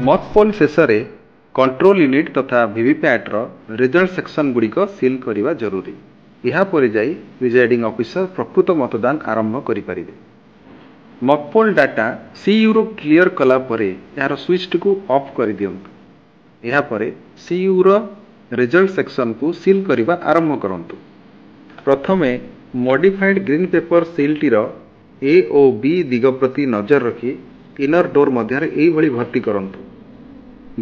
Mock poll शेष में control unit तथा वीवीपैट रिजल्ट सेक्शन गुड़िक सील करने जरूरी। यह पर जाई प्रिजाइडिंग ऑफिसर प्रकृत मतदान आरंभ करें। Mock poll data CU clear कला परे यार स्विच को ऑफ कर दियंतु। यह पर सीयू रिजल्ट सेक्शन को सील करने आरंभ करंतु। प्रथमे मॉडिफाइड ग्रीन पेपर सील टीर ए और बी दिग प्रति नजर रखी इनर डोर मध्य यही भर्ती करंतु।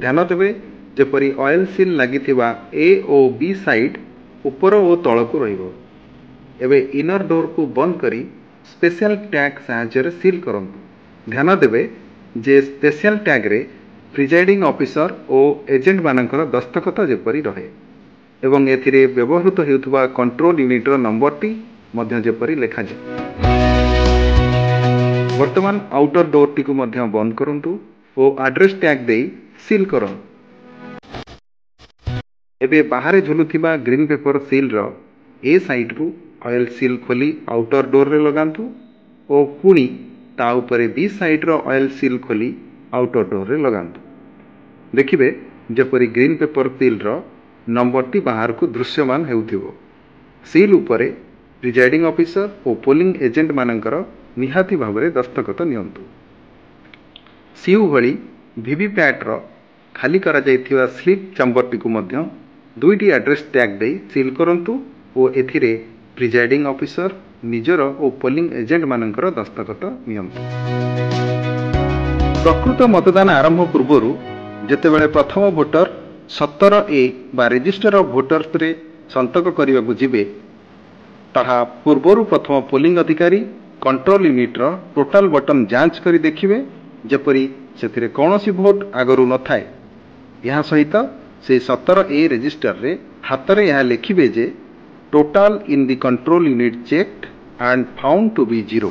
ध्यान देवे जेपरी ऑयल सील लगी ए और बी साइड ऊपर और तल को रहिबो। एबे इनर डोर को बंद करी स्पेशल टैग साहाय्य सील करंतु। ध्यान देवे जे स्पेशल टैग रे प्रिजाइडिंग ऑफिसर और एजेंट मानकर दस्तखत जेपरी रहे एवं एथिरे व्यवहृत हेउथुबा कंट्रोल यूनिट नंबरटी मध्य जेपरी लेखा जाए। वर्तमान आउटर डोर टी को मध्य बंद करंतु और एड्रेस टैग दे सील करंतु। एबे बाहर झुलुथिबा ग्रीन पेपर सील रो ए साइड रु ऑयल सील खोली आउटर डोर रे लगांतु और पुणी ता उपरे बी साइड रो ऑयल सील खोली आउटर डोर रे लगांतु। देखिबे जेपरी ग्रीन पेपर सील रो नंबरटी बाहर को दृश्यमान हेउथिबो। सील उपरे प्रिजाइडिंग ऑफिसर और पोलिंग एजेंट मानकर निहाती भावरे दस्तखत नियंतु। सीयू भली वीवीपैट रो खाली करा जायथिबा स्लिप चैम्बरटी को मध्य दुईटी एड्रेस टैग दे सील करंतु और एथिरे प्रिजाइडिंग ऑफिसर निजर और पोलिंग एजेंट मानकर दस्तखत नियंतु। प्रकृत मतदान आरंभ पूर्व जेतेबेले प्रथम भोटर 17A बा रजिस्टर ऑफ वोटर्स रे संतक करने को जिबे ताहा पूर्वर प्रथम पोलिंग अधिकारी कंट्रोल यूनिट रो टोटाल बटन जांच करी देखिबे जेपरी सेथिरे कोनोसी भोट आगरु न थाए। यह सहित से 17A रजिस्टर रे हातरे यह लिखिबे जे total in the control unit checked and found to be 0।